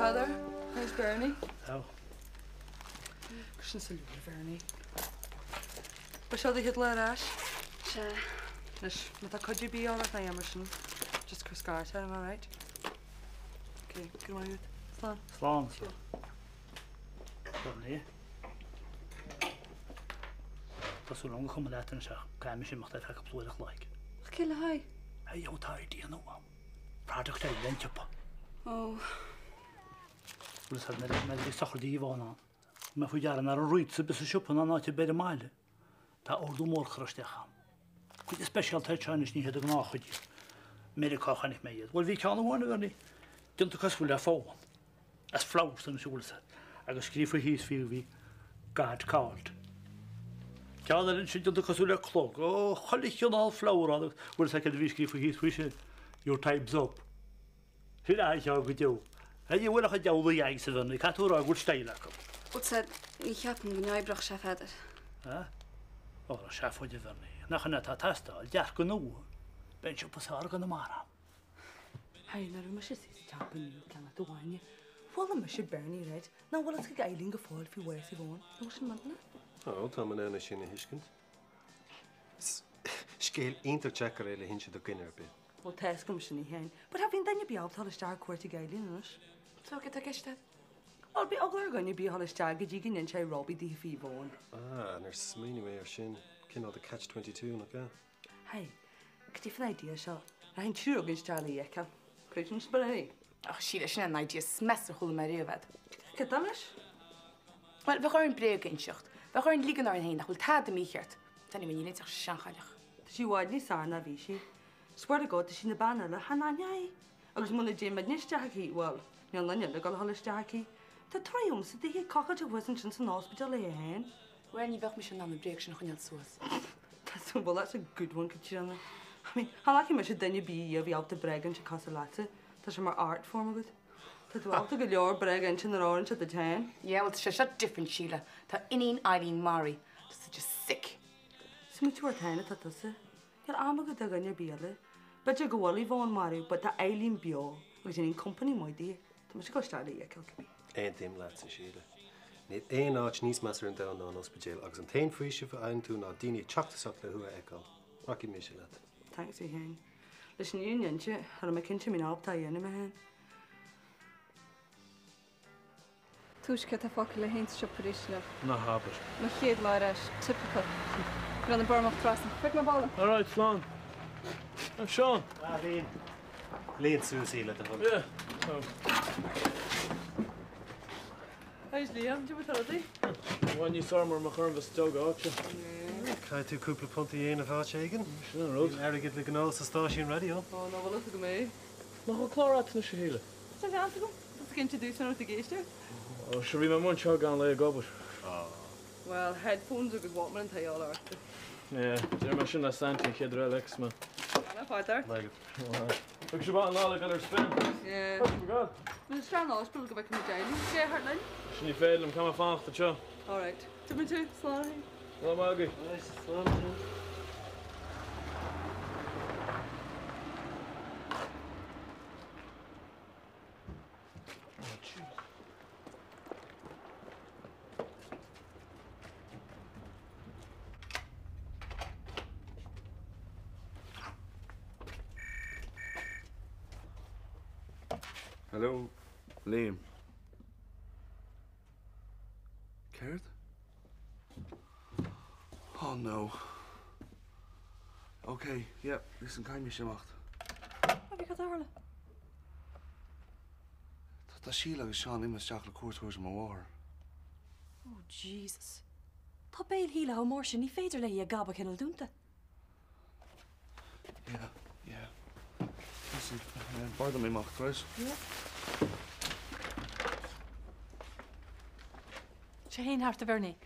Heather, how's Bernie? How? Cos sy'n Bernie. Ba seo hyd le ras? Se. Nes, ma ta could you be all right na Emerson? Just cos garta, am I right? Okay, good one. Slán. Slán. Bernie. Tású long chum leatan seach caiimi sin machta fecha plúideach laig. Cill a hai? Hey, yo, tair díanú am. Product ay lentjapa. Oh. Rus had med de sacher die van. Maar voor jaren naar een roeit, ze best shoppen dan had je bij de maile. Daar ordu mor chrustig gaan. Goed de specialiteit Chinese niet het nog goed. Amerika gaan niet mee. Wel wie kan worden wel niet. Toen de kast wil daar voor. As flowers dan zo willen. Ik schreef voor hier veel wie God called. Ja, dan zit de kast wel klok. Oh, gelukkig je al flower aan. Wil zeggen de wie schreef voor hier voor your time's up. Zie daar je ook jou. Hey, je wil nog het jou wil jij zeggen. Ik had hoor goed stijl lekker. Wat zei ik heb een nieuwbrug chef verder. Ja? Oh, chef wat je van niet. Nou gaan het testen. Ja, genoeg. Ben je pas haar gaan maar. Hey, nou maar shit, stop nu, kan het doen je. Wel maar shit Bernie, right? Nou wel het geiling gevoel voor waar ze woon. Wat is het nou? Oh, dan maar een schöne hiskend. Skeel interchecker hele hintje de kinderbin. Wat test kom je niet heen. Maar heb je dan je bij al star kwartie geiling, dus? Zou ik het gesteld? Al bij ook gaan je bij al star gejiggen en zij Robbie die vie woon. Ah, en er smini meer shin. Ken al de catch 22 nog ja. Hey, ik heb een idee zo. Hij een churro is Charlie ik kan. Krijg je een spray? Ach, Sheila, sin an idea smesser chula mar riavad. Kijk dan eens. Wel, we gaan een breuk inschacht. We gaan liggen naar een heen, dat wil taat de michert. Dan is je niet echt schangalig. Dus je wordt niet sarna wie je. Swear to God, is in de banen, Hanna jij. Als moet je met niet sterkie, wel. Ja, dan je lekker al sterkie. De triumphs die hier kakkertje wasn't sinds een hospital heen. Waar niet weg met je naam breuk zijn gewoon zoals. That's a good one, Katrina. I mean, how lucky must then you be you out to brag and to latte. That's my art form of it. Dat we altijd een jaar brag in de orange at the time. Yeah, well, it's just different, Sheila. Dat ineen Eileen Murray. Dat is just sick. Smooth wordt heen dat is. Ja, allemaal goed gaan je bielen. But je gewoon van Murray, but dat Eileen bio. We zijn in company mooi die. Dat moet je gewoon starten je kalkbi. Eén team laatste Sheila. Niet één arts niet master in down aan hospitaal. Als een teen friesje voor een toen naar die chakte zakle hoe ik al. Rocky Michelet. Thanks je heen. Listen, je nintje, had mijn kindje mijn op dat je niet meer. Tuus get a fakkel heen te shoppen. Na haber. Maar geen lares, typical. Ik ben een bar mag trassen. Pik mijn ballen. All right, Slán. I'm Sean. Ah, Leen. Leen Susie let ervan. Yeah. How's Liam? Do you want to When you saw me, my curve was dog out. Ga je toe koepelen punten je een vaart shaken? Sure, road. Er get like an station radio. Oh, nou wel eens mee. Maar hoe klaar had je hele? Zeg aan te doen. Dat ik je doen zijn met de geesten. Oh, should we my munch hog on lay go but. Well, headphones are good what man tell all right. Yeah, there machine that Santi kid Alex man. Ana father. Like Ik should want all the spin. Yeah. Oh my god. Men strand all spul go back in the daily. Yeah, Heartline. Should you fail them come off the show? All right. To me too. Slowly. Well, Maggie. nice. Hello, Liam. Carrot? Oh no. Okay, yep, listen, kan je gemacht. Heb ik het horen? Dat Sheila is Sean in mijn zakelijk koers hoor ze me waar. Oh, Jesus. Dat bij hele homorsje niet verder je gabbe kunnen doen te. Ja. Listen, pardon me, mag trouwens. Ja. Ze heen harte Bernie.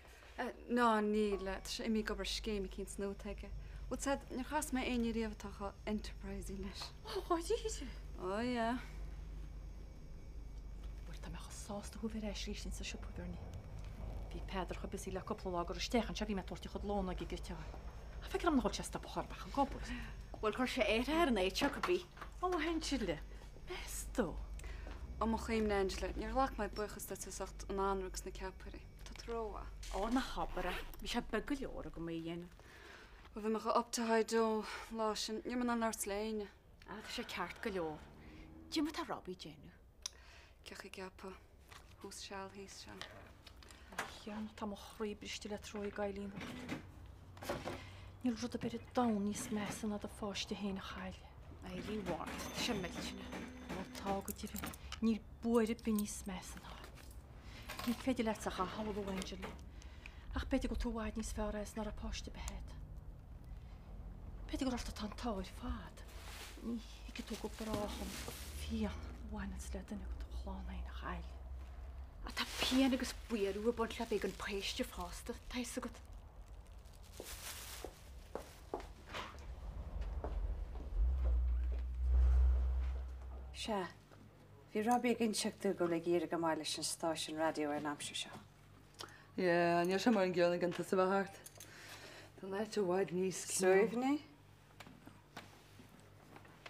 No, nee, laat. Ik heb er scheme, ik kan het nooit trekken. Wat zei, je gaat mij een idee wat enterprise is. Oh, Jezus. Oh ja. Wordt dat met gesaast hoe ver hij schlicht in zijn shop Bernie. Wie Peter gaat bezig la koppel lager steken, je wie met tortje gaat lonen giget ja. Ik hem nog wat chesta op haar gaan koppel. Wel, als je eet haar nee, chocobi. Oh, henchille. Besto. Am chéim Angela, níor lech mai buchas dat sa sacht an anrugs na ceparí. Tá tróa. Ó na habara, bhí sé bega leora go mé dhéana. Ba bhí mar optahaid dó lá sin, níor man an art léine. A tá sé ceart go leor. Jimmy tá Robbie déanú. Ceach I gapa. Hús seall hís se. Cheanna tá mo chrí briste le troi gailín. Níl rud a beidir da níos mesan a a fáiste héna chaile. Eileen Ward, tá sé milltine. Ó tá go tíri, níl buire be níos mesan ha. Ní féidir le a hawla Angela. Ach beidir go túhaid níos fearras nar a páiste behead. Beidir go rafta tan táir fad. Ní hici tú go bracham fian bhainat le duna go chlána na chaile. A tá pean agus buarú a bont le bh an préiste fásta, Táis a go. Se, bhí Robbie gin seachú go le géire go máile sin stáisiún radio ar amsú seo. Yeah, níor sem mar an ggéalna gan sa bhart. Tá leit a bhaid níos Suimhní?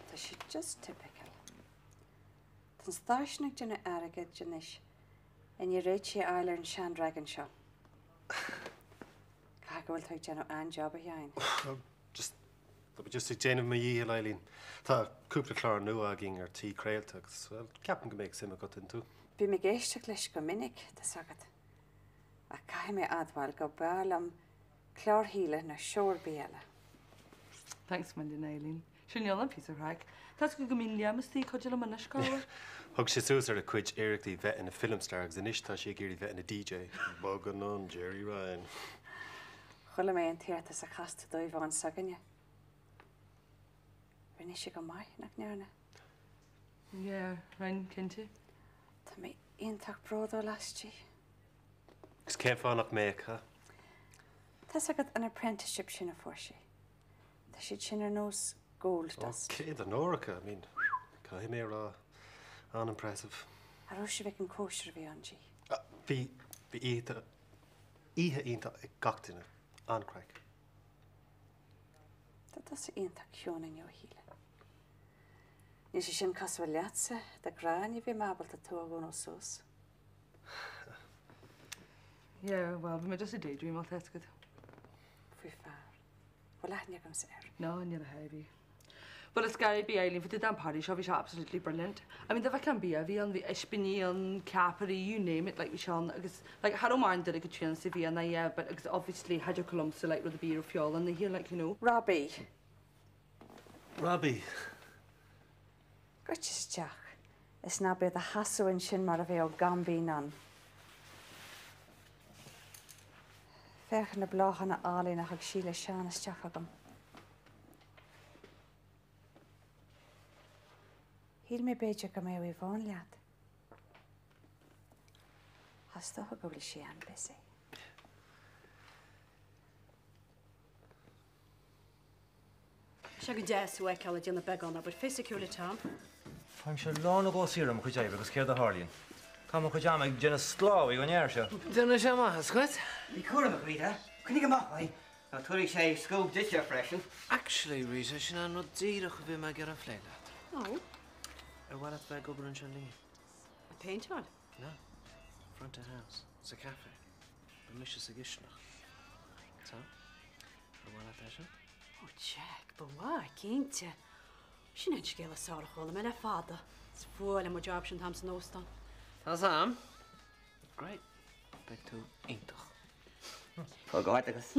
Tá si just typical. Tá stáisnach duna agad denis in i réit sé eile an sean dragon seo. Ca go bhfuil tuag deanú an job a dhéin. Just déanamh ma dhí Eileen. Tá cúpla chlár nua a gin ar tí créalteachs. Well, ceapan go méid sim a go tú. Bhí mé géisteach leis go minic de sagad. A cai mé admhail go bearlam chlárhíle na seoir béala. Thanks, man din Eileen. Sin neol an písar rhaig. Tás go mín leamastí coidir am na scáir. Thug sé sús ar a cuid éireachtaí bheith ina filmstar agus inis tá sé géirí bheith ina DJ. Boganon, Jerry Ryan. Chula mé an tíirta sa chasta dóibháin saganne. Rinne sé go mai nach nearna. Yeah, rein cinnte. Tá mé ionach bródó lastí. Gus cé fánach méid ha? Tá agad an apprenticeship sin a fórsí. Tá siad sin ar nós gold dust. Céad an óracha, I mean, cai mé rá unimpressive. Arú sé bheith an cóisiir bhí an dí. Bhí ihe ionta ag gachtainna ancraig. Tá sa ionach ceonna neo híle. Ní sé sin casfa leatsa de gráin bhí mábalta tú a gún ó sús. Yeah, well, bhí mé just a daydream all that's good. Fui fear. Bhil leithne gom sa air. No, níor a heavy. Well, it's Gary B. Eileen, for the damn party show, it's absolutely brilliant. I mean, the can be a V on the Ishbini on Capri, you name it, like we shall. Like, Harrow Martin did a good chance to be, and yeah, but obviously had your columns to like with the beer of fuel, and they hear like, you know. Robbie. Robbie. Gurtis Jack. Is na be the hasú in sin mar a bheith ó gambí nan. Fechan na blachan na álaí nach ag síle sean isteach agam. Híl mé beidir go mé bhí bháin leat. Hastócha go bhfuil sé an busy. Se go deasú ag ceala déanana beagánna, bud féiceúla tám. Fáim se lána go síram chu déibh agus céir a hálíonn. Tá chu deam ag déanana sláí go neir se. Duna sé maithas chuid? Bhí cuara a Rita. Cunig amachhaid. Tá tuaigh sé scóp ditse freisin. Actually, Rita, sin an nó díire go bhí me gar an phléile. Oh. Bhil bheith go an sin líon. A paintball? No. Front of house. It's a cafe. Ba mis a gisnach. Tá? Bhil sin? Oh, Jack, ba bhá, cínte. Sin ein scéile sára chola me le fada. Is fuail mo job sin tam san óstan. Tá sam? Great. Beg tú intach. Fá gáitagus.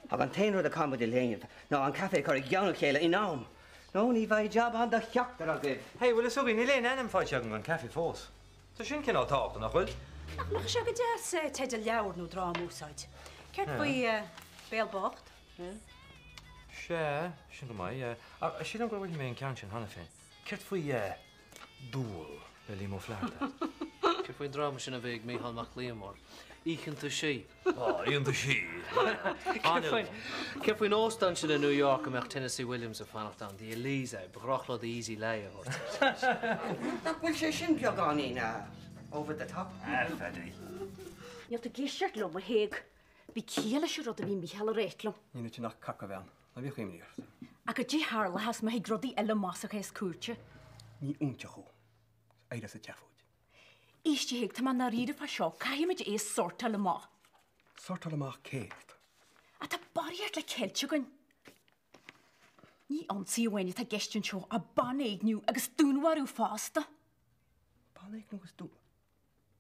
Ag an tainú a comedy léanamh. Ná an cafe chuir geanna chéile in nám. No, ní bhaid job an do cheachtar a gibh. Hey, well, it's okay, Níl éon fáilte an cafe fós. Tá sin cin átáachta nach chuil? Ach, nach se go deas teid a leabhar nó drám úsáid. Ceart faoi béalbocht? Se, sin go mai. Sin an gohfuil mé an cean sin hana féin. Ceart faoi dúil le lí mó fleirta. Ceir faoin drama sin a bheith méhallach líamór. Íchan tú sí. Íon tú sí. Ceir faoin óstan sin in New York amach Tennessee Williams a fannacht an, the Elisa, begrachlad the easy lay a hort. Bhfuil sé sin beagáin over the top. Fedi. Níl a gisart lom a héag. Bhí céala se rud a bhí Michael a réitlam. Níl tú nach caca bhean. Na bhí chuimníocht. A go dtí hála has ma grodí eile másach éis cúrte. Ní únte chu. Éidir sa teafúid. Íste hiig tá man na ríidir fa seo, caiimiid é sorta le má. Sortal amach céirt. A tá bariart le ceilte gon. Ní ansí bhaine tá geistún seo a banéagniu agus dúnharú fásta. Bannig nog eens doen.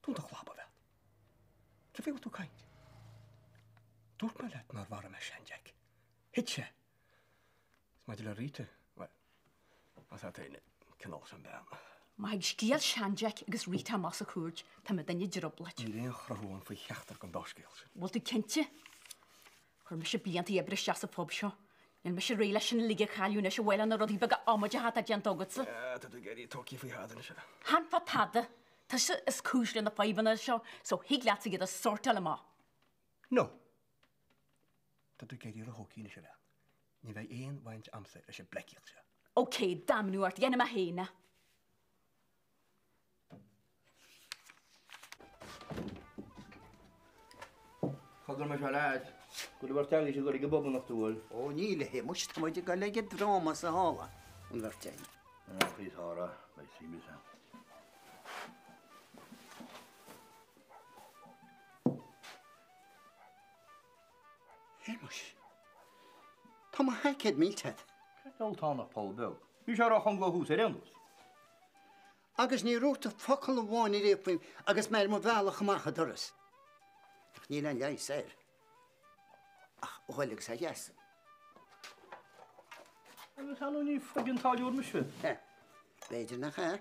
Doe toch lappen wel. Ze veel toe kan. Doe maar let naar waarom hij Jack. Hitje. Maar de rieten. Wel, als dat een knal zijn baan. Maar ik sgiel Shanjack agus Rita mas a cuaird tá me daine droblat. Die leen gewoon voor jachter kan daskeels. Wat tú kente? Chur me se blianta ebre seas a fob seo. Nel me se réile sin lige chaúna se bhile na rodí bega amaide hat a deantógatsa. Ja, dat doe ik toch voor hadden. Han fa tada. Tá se is cúsle na faibanna seo, so hiig leat a a sorta le má. No. Dat doe ik hier ook in de wel. Niet bij één wijntje amser als je blekje. Oké, dam nu art jenne ma héna. Chadar me se leid. Go bhar teala sé gur go bob nach túil. Ó níle hé muist muide go le drama sa hála an bhar te. Prísára bei síime se. Hémas. Tá má haiced mítead. Ceoltána Paul Bell. Bhí se a chun go hús réús. Agus ní rúta focail bháin i répaim agus mé mo bhela chamacha doras. Ní le lei séir. Ach, óhfuilig sa yes. Agus hanú ní fagin táúr me se. Beidir nach cha.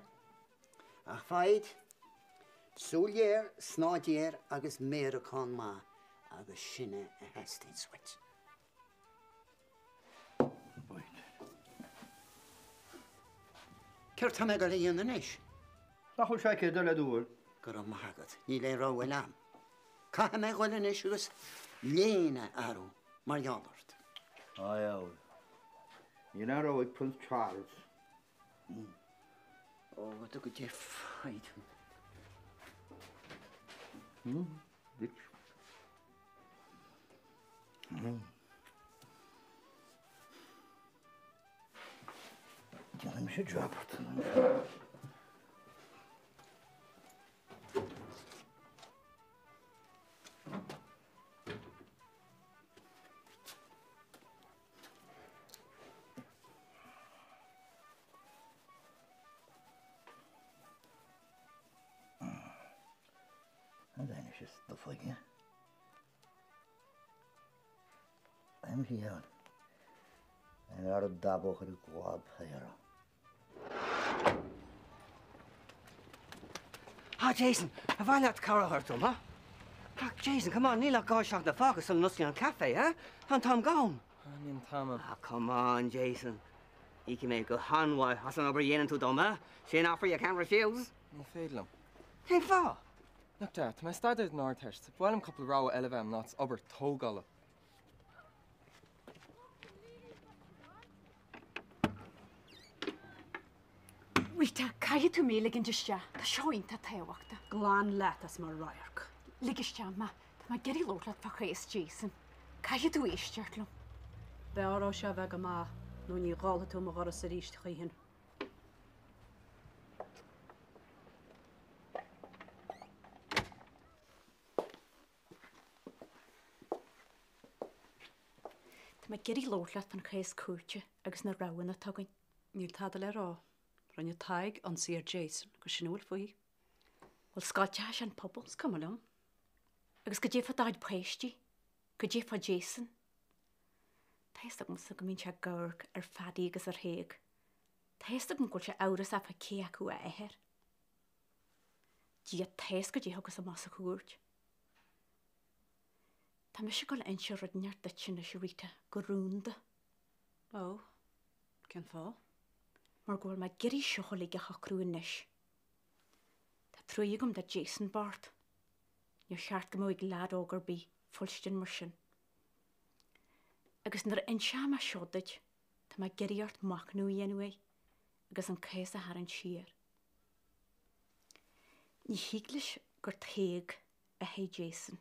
Ach faid, súléir, snádéir agus méarachán má agus sinne a hestíid swit. Ceir tá me go le dhéanaan is? Nachil se cé le dúil. Gur an maithagad, ní le ráhfuil am. Catha me goil in is agus léine arú mar jaallart. Áil. Ní ará ag Prince Charles. Ó, wat go dé faid. Dit. Dealim sé drapart. En is just the figure. I'm here. En ar dabo chu gwab here. Ah, Jason, a bhaile cara hartum, ha? Jason, come on, níl a gá seach na fágus an nusci an café, ha? An Tom gone. Níl Tom. Ah, come on, Jason. You can make a hanwai has an over yen to doma. She an offer you can't refuse. Ní féadlam. Hey, fa. Look that, my started in Northhurst. Bhfuil couple rá elevem nuts ober tógala. Rita, caiu tú mé ligin deiste, tá seoínta taobhachta. Glán letas mar raiarc. Ligiste ma, tá ma geirí lótlaat fa chéis Jason. Caiu tú éisteartlam. Beárá se bheith go má, nó ní gála tú mar sa ríist chuhin. Tá ma geirí lótlaat fan chéis cuairte agus na rawan a tugain. Níl tada le rá. Rinne taig an sir Jason, go sinúil faoi. Wel sgáilte an pobl. Scamalum. Agus go défa daid péistí, go défa Jason. Taistag mu go mín se gurg ar fadí agus ar héig. Taistag mu goil se áras a fa cé acu a éher. Dí a taist go dé agus a mas a chuirt. Tá me se goil einse rudneart dat sin na Rita go rúnda. Ó, cén fá? Mar ggóil ma geirí seola a chacrúin neis. Tá trúí gom da Jason Bart. Níor cheart go móig lád ógur bí fullstin mar sin. Agus nar inseama seodaid, tá ma geiríart macnú dhéanú agus an céis a haar an siar. Ní híglis gur téig a hé Jason.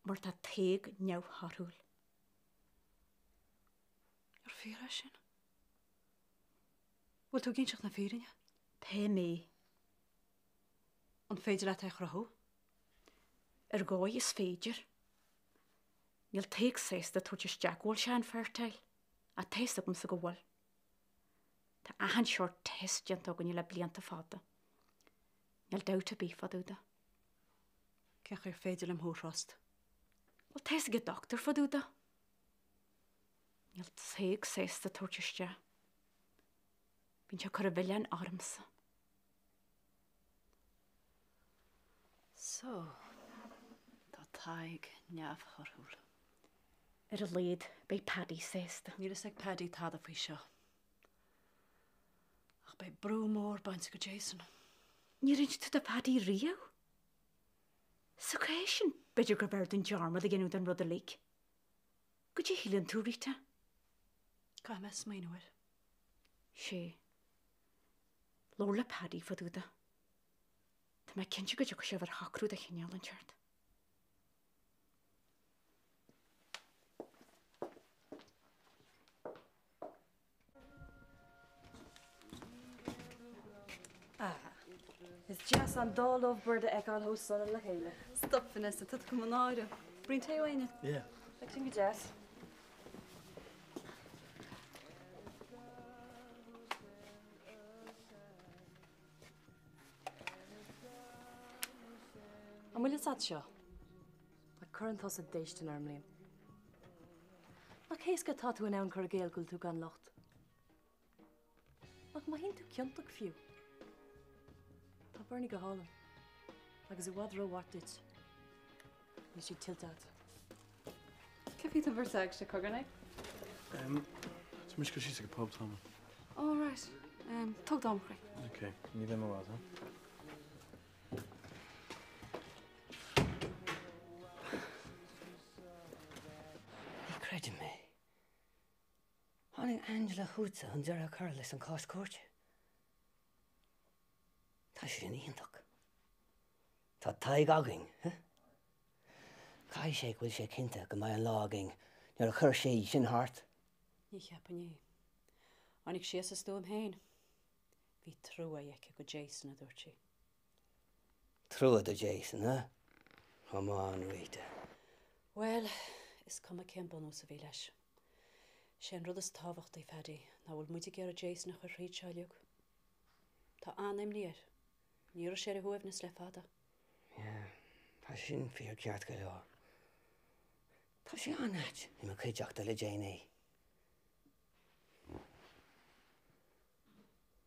Mar tá téig neamh harúil. Ar fíra sin? Bhfuil tú ginseach na fírinne? Té mé. An féidir le teich rathú? Gáid is féidir. Níl teag sésta tuairteach bhil se an fearrtail a téiste gom sa go bhfuil. Tá ahan seir testjant agan le blianta fada. Níl dauta bí fadúda. Ceach ar féidir am húsrast. Wel teiste go doctor fadúda. Níl teag sésta tuairteiste. Bhín se chur a bhile an armsa. So, tá taig neamh chorthúil. Ar a léad bei Paddy sésta. Ní is ag Paddy táda faoi seo. Ach bei brú mór baint go Jason. Ní rint tú a Paddy rio? Sa cé sin beidir go bhir den jarma a ginú den rud a líc. Go dtí hílann tú rita? Ca mes mainúir. sé. Lór le Paddy fadúda. Tá me cinse go deoch sé bhar hacrú a chineal an teart. Is jazz an dómh burde ag an hósan le chéile. Stop Vanessa, tu go an áire. Brín tahaine? Yeah. Ag sin go jazz. An bhfuil is seo? Tá chuantas a déistin arm líon. Na chéas go tá tú an ann chur géal gúil tú gan locht. Ach má hinn tú ceantach fiú. Tá burnig go hálan. Agus I bhhad rohhatit. Ní si tiltad. Cefi an bhirteag se coganna? Mis go sí go pub tá. All right. Tug dám chu. Okay, ní bhé bhád, ha? Credu me. Hánig Angela Húta an dearra Carlis an cás cóirte. Tá sé sin íontach. Tá taig aging, he? Cai sé bhfuil sé cinnte go mai an láging nuair a chur sé sin hart. Ní cheappa ní. Anig sias a stúm héin. Bhí trúa dheice go Jason a dúirt sí. Trúad a Jason, ha? Hamán Rita. Well, is cum a Campbell nó sa bhí leis. Sé an rud is táhacht é fedí, ná bhfuil muide gur a Jason a chur réad seáileog. Tá anim níir. Níor sé a thuamhnas le fada. Tá sin fíor ceart go leor. Tá sé anheit i mar chuideachta le Jane é.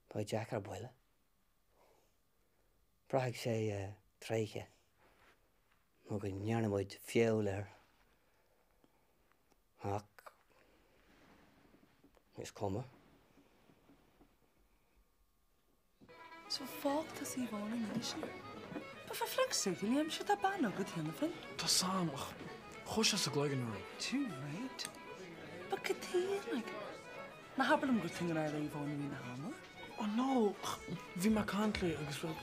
Ba Jack ar buile. Braithg sé tréiche. Má go nearnamid fiol ar. Ach, is cuma. So fágta sí bhána níos sin. Ba fa flex sé líam si a banna go tíanana fin? Tá sam, chuis a glágan nuair. Too right. Ba go tíana. Na habalam go tíanana ar é bhána í na hama? Oh no, bhí me cantla agus bhfuil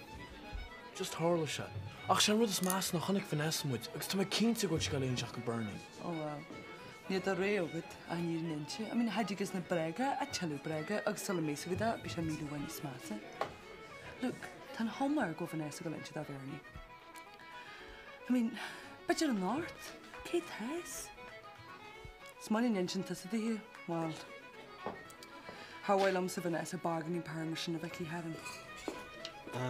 just hála se. Ach sé rud is más nach chonig Vanessa-muid, agus tá cínta go go léon seach go burning. Oh wow. Níad a réogad a níor ninse. I mean, haidigus na brega a teú brega agus sal mésa go da bís a míú bhain smása. Look, tan homar go Vanessa go leinse da bhéirní. I mean, beidir an áirt, cé theis. Smanin ninsin tas a dí, well, Hawaiilam sa Vanessa bargaining permission of a key heaven.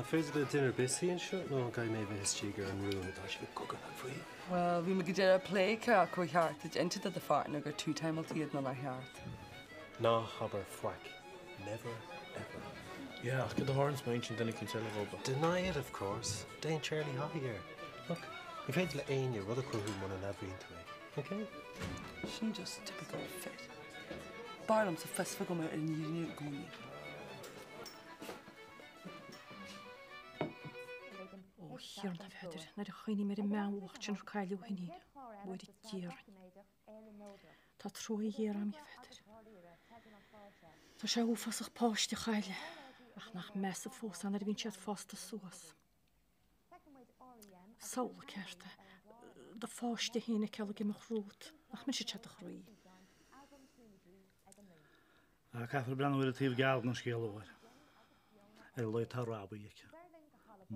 Féidir le dinner busy an seo nó gai mé bheith tígar an rúm tá sé cogan an faoi. Well, bhí me go déir a pléice a chu cheart into the fartna gur tú timealtíad na cheart. Ná habar foic. Never, ever. Yeah, ach go háins main sin denna cinn teile bhóba. Deny it, of course. Dain Charlie Hoppy here. Look, you féidir le aine rud a chuú man an abhrín tú é. Okay? Sin just typical fit. Barlam sa festival go me in níú gúni. Ó, hiarn a feidir, na a chuoine mar a meácht sin caiilú hinní, bhid i ddíar. Tá troi dhéar am i feidir. Tá sé úfasach páiste chaile, ach nach mes a fós an bhín siad fásta suas. Saola ceirte, de fáiste héna ceala gimach rút, ach me sé tead a chroí. A caithar brenn bhfuil a tíomh geall na scéalhhair. Ar leid tá rába dhéice.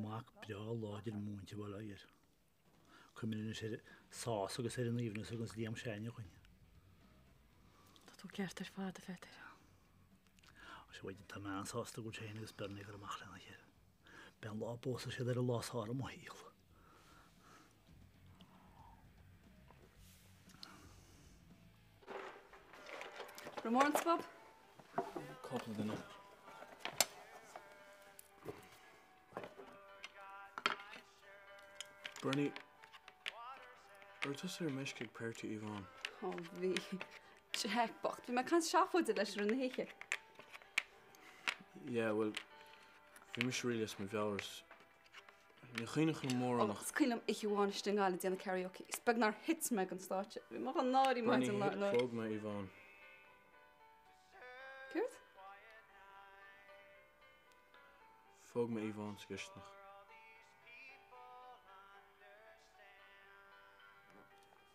Mac breá láidir múnti bhil air. Cumine sé sás agus ar an íomnas agus díam séine chuine. Tá tú ceart ar fád a fetar. sé bhaid tá meán sásta go téine agus bernig ar amach lena chéir. Ben lá bósa sé ar a lására má híal. Remorns, Bob? Couple of them. Bernie, tas meiscig perti Yvonne. Oh, bhí. Jack, bocht. Bhí me can seafóide leis ar an héiche. Yeah, well, bhí mis rilas me bheabhars. Ní chuoinech an mór annach. Scuilm ich bháin stingáil déanana karaoke. Speg nar hits me an státe. Bhí mar an náí mai an lá. Bernie, fóg me Yvonne. Cuirt? Fóg me Yvonne sgisnach.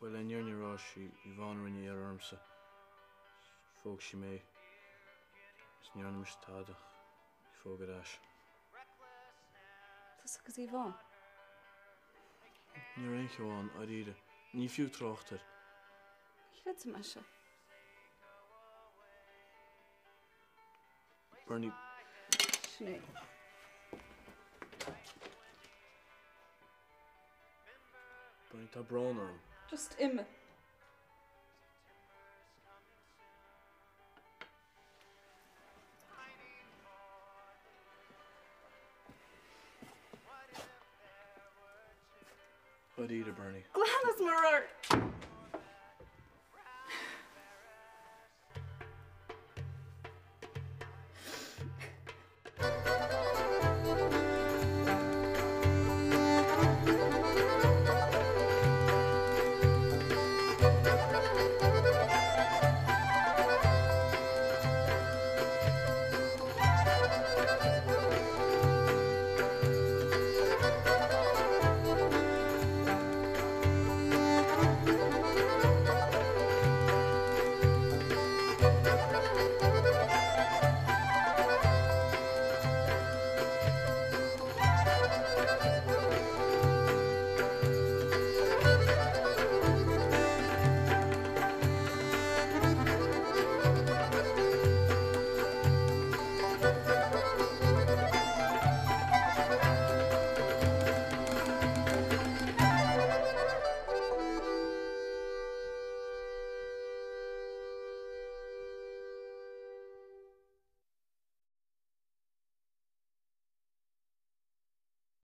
Well, en jörni rashi Yvonne rinne ar armsa. Fóg si mé. Is njörni mis tadach. Fóg ar as. Tas agus Yvonne? Ní ein gewan aride. Ní fiú trochtar. Chred me se. Bernie, Sné. Bernie, tá braun arm. Just imme. Aride, Bernie. Glannis mar